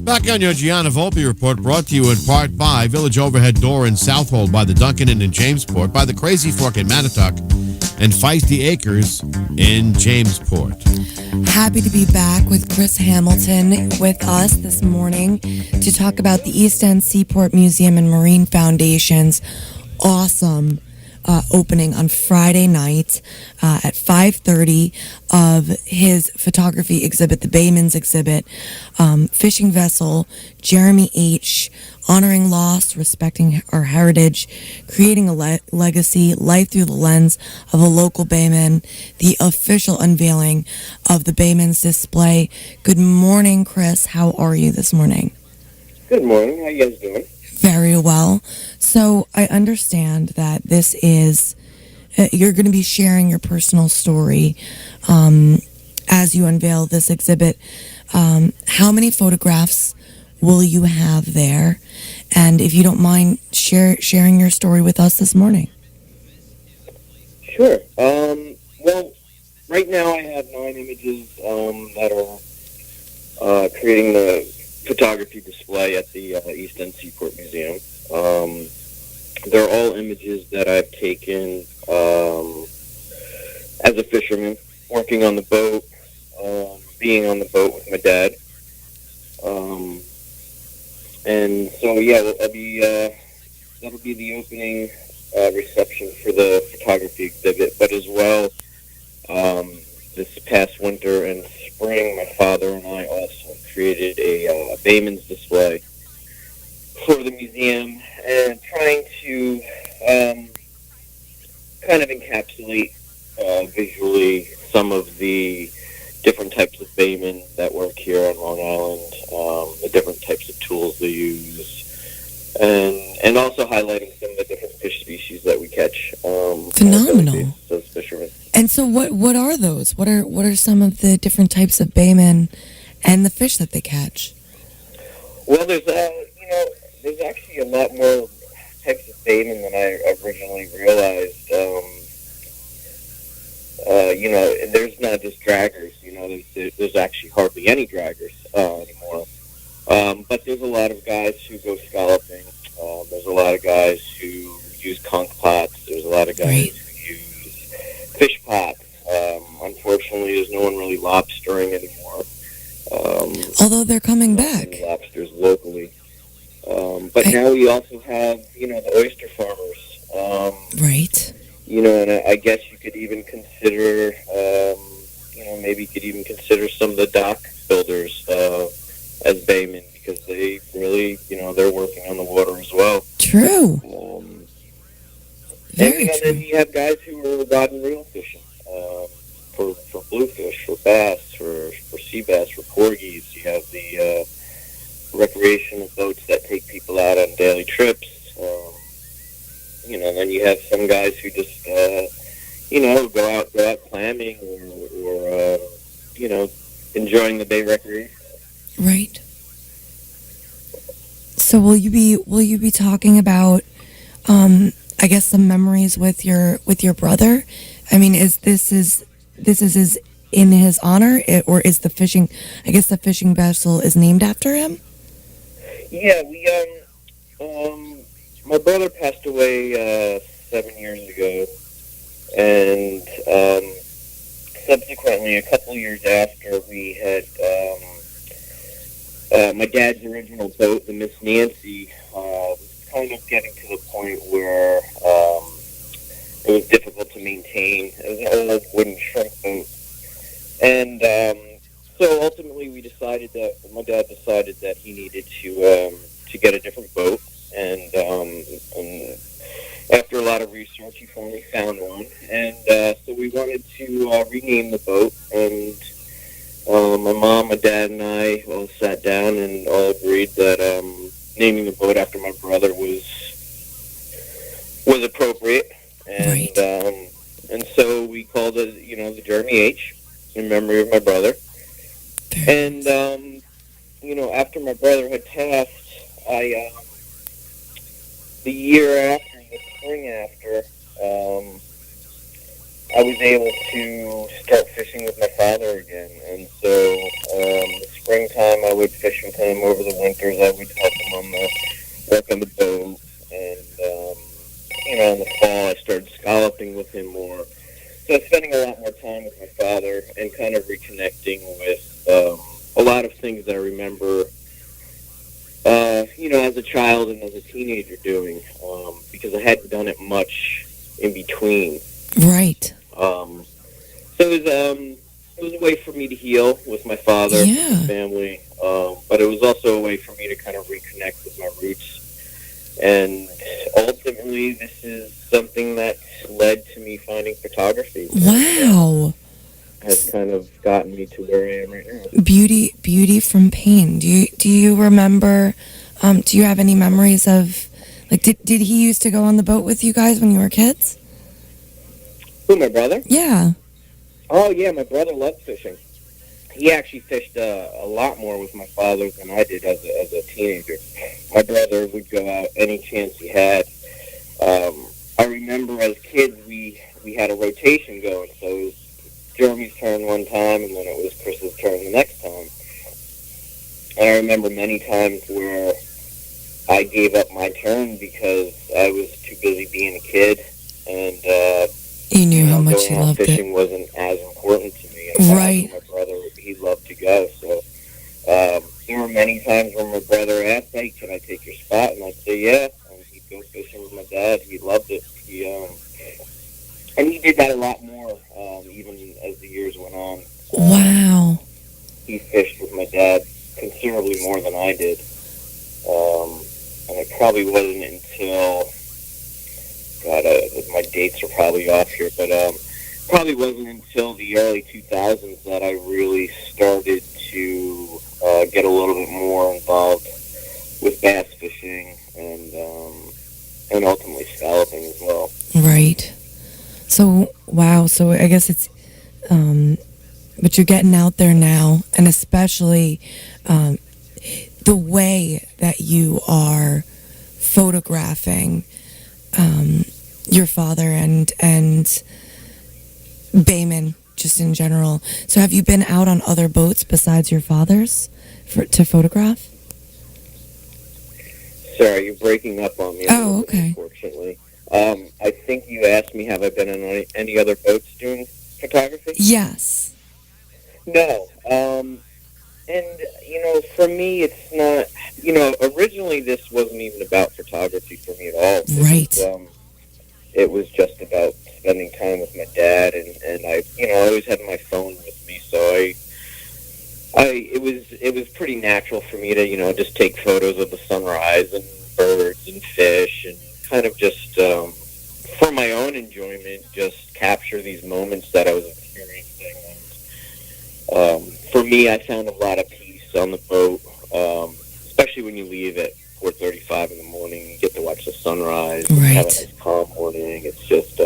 Back on your Gianna Volpe report, brought to you in part by Village Overhead Door in Southold, by the Duncan Inn in Jamesport, by the Crazy Fork in Manitowoc, and Feisty Acres in Jamesport. Happy to be back with Chris Hamilton with us this morning to talk about the East End Seaport Museum and Marine Foundation's awesome opening on Friday night at 5:30 of his photography exhibit, the Bayman's exhibit, Fishing Vessel, Jeremy H., Honoring Lost, Respecting Our Heritage, Creating a Legacy, Life Through the Lens of a Local Bayman, the official unveiling of the Bayman's display. Good morning, Chris. How are you this morning? Good morning. How you guys doing? Very well. So I understand that this is, you're going to be sharing your personal story as you unveil this exhibit. How many photographs will you have there? And if you don't mind sharing your story with us this morning. Sure. Well, right now I have 9 images that are creating the photography display at the East End Seaport Museum. They're all images that I've taken as a fisherman, working on the boat, being on the boat with my dad. And so, yeah, that'll be the opening reception for the photography exhibit. But as well, this past winter and spring, my father and I also created a Bayman's display for the museum, and trying to kind of encapsulate visually some of the different types of Baymen that work here on Long Island, the different types of tools they use, and also highlighting some of the different fish species that we catch. Phenomenal. Those fishermen. And so what are those? What are some of the different types of Baymen and the fish that they catch? Well, there's actually a lot more types of Baymen than I originally realized. There's not just draggers. There's actually hardly any draggers anymore. But there's a lot of guys who go scalloping. There's a lot of guys who use conch pots. There's a lot of guys who use fish pots. Unfortunately, there's no one really lobstering anymore. Although they're coming back. Lobsters locally. But now we also have, the oyster farmers. Right. And I guess you could even consider, maybe you could even consider some of the dock builders as Baymen, because they really, they're working on the water as well. True. Very true. Then you have guys who are rod and reel fishing for bluefish, for bass, for sea bass, for porgies. You have the recreational boats that take people out on daily trips. Then you have some guys who just, go out clamming or enjoying the bay recreation. Right. So will you be talking about, I guess, some memories with your brother? I mean, is this in his honor, or is the fishing? I guess the fishing vessel is named after him. Yeah, my brother passed away 7 years ago, and subsequently, a couple years after, we had my dad's original boat, the Miss Nancy, was kind of getting to the point where it was difficult to maintain. It was an old wooden shrimp boat, and so ultimately, my dad decided that he needed to get a different boat. And after a lot of research, he finally found one. And so we wanted to rename the boat. And my mom, my dad, and I all sat down and all agreed that naming the boat after my brother was appropriate. And and so we called it, the Jeremy H. in memory of my brother. And after my brother had passed, the year after, the spring after, I was able to start fishing with my father again. And so the springtime I would fish with him over the winters. I would help him on the work on the boat, and in the fall I started scalloping with him more. So spending a lot more time with my father and kind of reconnecting with a lot of things that I remember, as a child and as a teenager doing, because I hadn't done it much in between. Right. So it was a way for me to heal with my father, Yeah. my family, but it was also a way for me to kind of reconnect with my roots. And ultimately, this is something that led to me finding photography. Wow. Has kind of gotten me to where I am right now. Beauty from pain. Do you remember? Do you have any memories of, like, did he used to go on the boat with you guys when you were kids? Who, my brother? Yeah. Oh, yeah, my brother loved fishing. He actually fished a lot more with my father than I did as a teenager. My brother would go out any chance he had. I remember as kids we had a rotation going, so it was Jeremy's turn one time, and then it was Chris's turn the next time. And I remember many times where I gave up my turn because I was too busy being a kid, and you knew how much going he out loved fishing it. wasn't as important to me. In fact, Right. my brother, he loved to go. So there were many times when my brother asked, "Hey, can I take your spot?" And I'd say, "Yeah." And he'd go fishing with my dad. He loved it. And he did that a lot more, even as the years went on. Wow. He fished with my dad considerably more than I did. And it probably wasn't until, my dates are probably off here, but probably wasn't until the early 2000s that I really started to get a little bit more involved with bass fishing and ultimately scalloping as well. Right. So, wow. So I guess it's, but you're getting out there now, and especially the way that you are photographing your father and Bayman, just in general. So have you been out on other boats besides your father's to photograph? Sorry, you're breaking up on me. Oh, okay. Unfortunately. I think you asked me, have I been on any other boats doing photography? Yes. No. And, for me, it's not, originally this wasn't even about photography for me at all. Right. It was just about spending time with my dad, and I, always had my phone with me, so it was pretty natural for me to, just take photos of the sunrise and birds and fish and kind of just, for my own enjoyment, just capture these moments that I was experiencing. And for me, I found a lot of peace on the boat, especially when you leave at 4:35 in the morning. You get to watch the sunrise, and have a nice calm morning. It's just,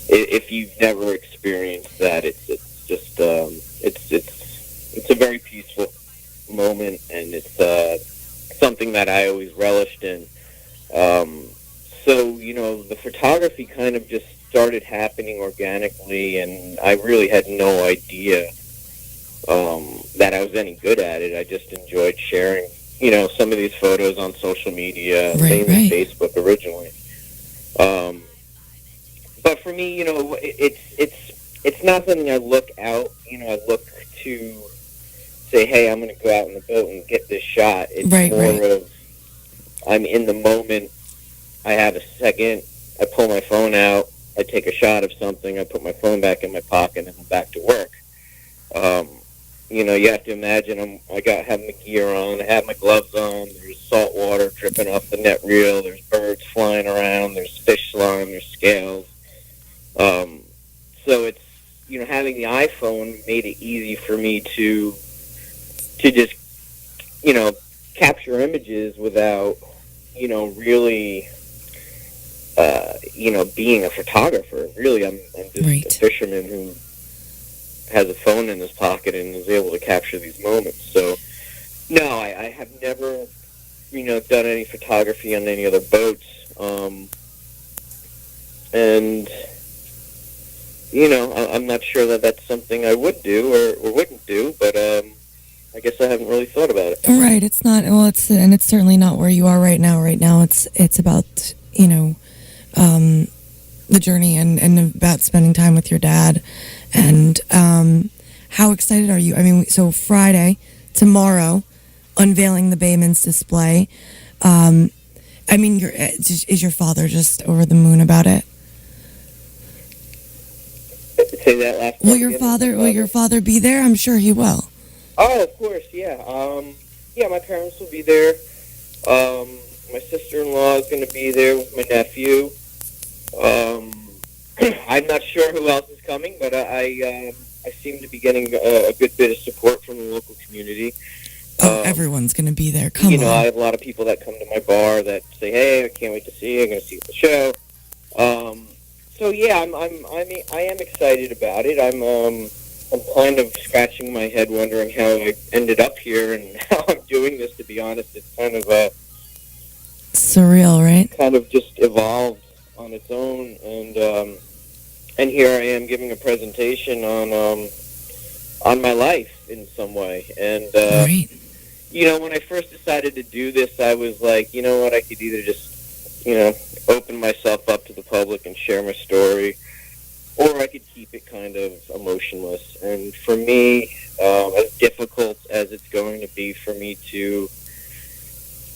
if you've never experienced that, it's just, it's a very peaceful moment, and it's something that I always relished in. So, the photography kind of just started happening organically, and I really had no idea that I was any good at it. I just enjoyed sharing, some of these photos on social media, same as Facebook originally. But for me, it's not something I look out. I look to say, hey, I'm going to go out on the boat and get this shot. It's more of I'm in the moment. I have a second. I pull my phone out. I take a shot of something. I put my phone back in my pocket, and I'm back to work. You have to imagine I have my gear on. I have my gloves on. There's salt water dripping off the net reel. There's birds flying around. There's fish slime. There's scales. So it's, having the iPhone made it easy for me to just, capture images without, really, being a photographer. Really, I'm just a fisherman who has a phone in his pocket and is able to capture these moments. So, no, I have never, done any photography on any other boats. And, I'm not sure that that's something I would do or wouldn't do, but I guess I haven't really thought about it. Right. It's not. Well, it's certainly not where you are right now. Right now, it's about the journey and about spending time with your dad. And how excited are you? I mean, so Friday, tomorrow, unveiling the Bayman's display. I mean, is your father just over the moon about it? Say that last. Will your father be there? I'm sure he will. Oh, of course, yeah. Yeah, my parents will be there. My sister-in-law is going to be there with my nephew. I'm not sure who else is coming, but I seem to be getting a good bit of support from the local community. Everyone's going to be there. Come on. I have a lot of people that come to my bar that say, "Hey, I can't wait to see you. I'm going to see you at the show." So yeah, I am excited about it. I'm kind of scratching my head, wondering how I ended up here and how I'm doing this. To be honest, it's kind of surreal, right? Kind of just evolved on its own, and here I am giving a presentation on my life in some way. And right. When I first decided to do this, I was like, you know what, I could either just open myself up to the public and share my story, or I could keep it kind of emotionless. And for me, as difficult as it's going to be for me to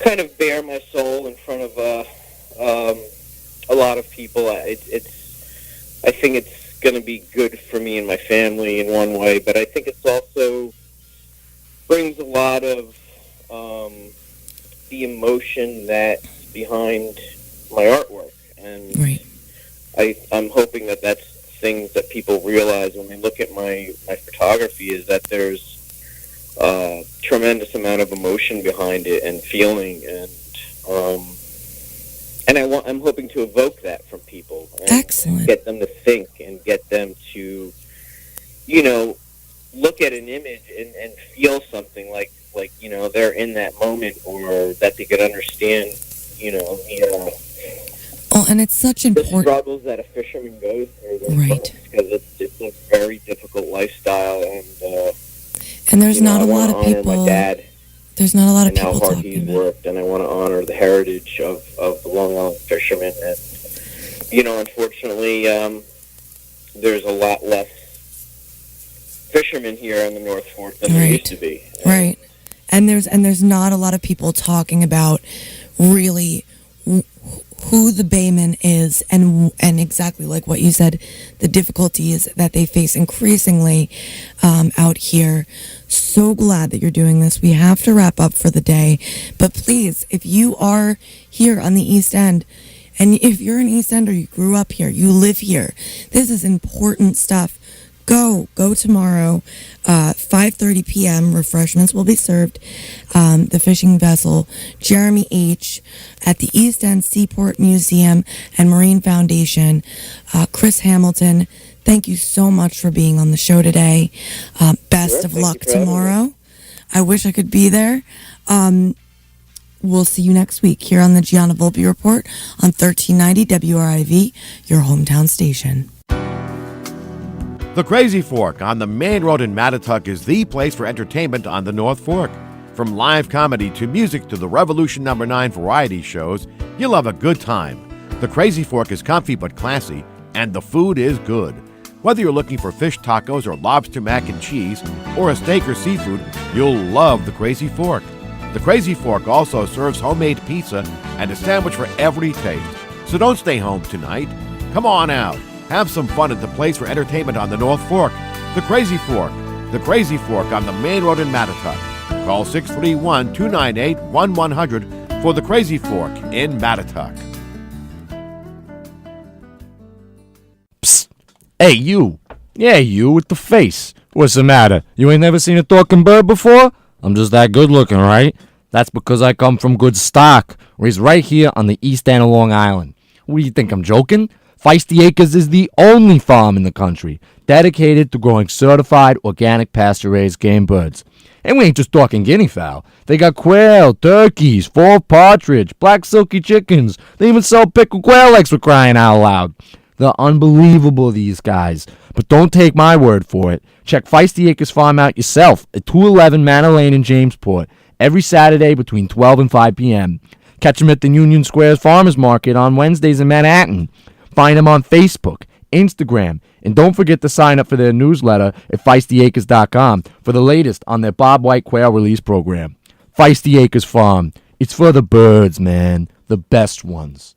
kind of bare my soul in front of a lot of people, I think it's going to be good for me and my family in one way, but I think it's also brings a lot of the emotion that's behind my artwork. And right. I'm hoping that that's things that people realize when they look at my photography, is that there's a tremendous amount of emotion behind it and feeling, and I'm hoping to evoke that from people. And excellent. Get them to think and get them to, look at an image and feel something like they're in that moment, or that they could understand, Oh, and it's such important. The struggles that a fisherman goes through, right? Because it's a very difficult lifestyle, and there's not a lot of people. My dad, there's not a lot of people how hard talking he's about. worked, and I want to honor the heritage of the Long Island fishermen. And unfortunately, there's a lot less fishermen here in the North Fork than there used to be. Right, and there's not a lot of people talking about really who the Bayman is, and exactly like what you said, the difficulties that they face increasingly out here. So glad that you're doing this. We have to wrap up for the day, but please, if you are here on the East End, and if you're an East Ender, you grew up here, you live here, this is important stuff. Go tomorrow, 5:30 p.m. Refreshments will be served. The fishing vessel Jeremy H. at the East End Seaport Museum and Marine Foundation. Chris Hamilton, thank you so much for being on the show today. Best of luck tomorrow. I wish I could be there. We'll see you next week here on the Gianna Volpe Report on 1390 WRIV, your hometown station. The Crazy Fork on the main road in Mattituck is the place for entertainment on the North Fork. From live comedy to music to the Revolution No. 9 variety shows, you'll have a good time. The Crazy Fork is comfy but classy, and the food is good. Whether you're looking for fish tacos or lobster mac and cheese, or a steak or seafood, you'll love the Crazy Fork. The Crazy Fork also serves homemade pizza and a sandwich for every taste. So don't stay home tonight. Come on out. Have some fun at the place for entertainment on the North Fork. The Crazy Fork. The Crazy Fork on the main road in Mattituck. Call 631-298-1100 for The Crazy Fork in Mattituck. Psst. Hey, you. Yeah, you with the face. What's the matter? You ain't never seen a talking bird before? I'm just that good looking, right? That's because I come from good stock, raised right here on the East End of Long Island. What do you think, I'm joking? Feisty Acres is the only farm in the country dedicated to growing certified organic pasture-raised game birds. And we ain't just talking guinea fowl. They got quail, turkeys, fall partridge, black silky chickens. They even sell pickled quail eggs for crying out loud. They're unbelievable, these guys. But don't take my word for it. Check Feisty Acres Farm out yourself at 211 Manor Lane in Jamesport every Saturday between 12 and 5 p.m. Catch them at the Union Squares Farmers Market on Wednesdays in Manhattan. Find them on Facebook, Instagram, and don't forget to sign up for their newsletter at FeistyAcres.com for the latest on their Bob White Quail release program. Feisty Acres Farm. It's for the birds, man. The best ones.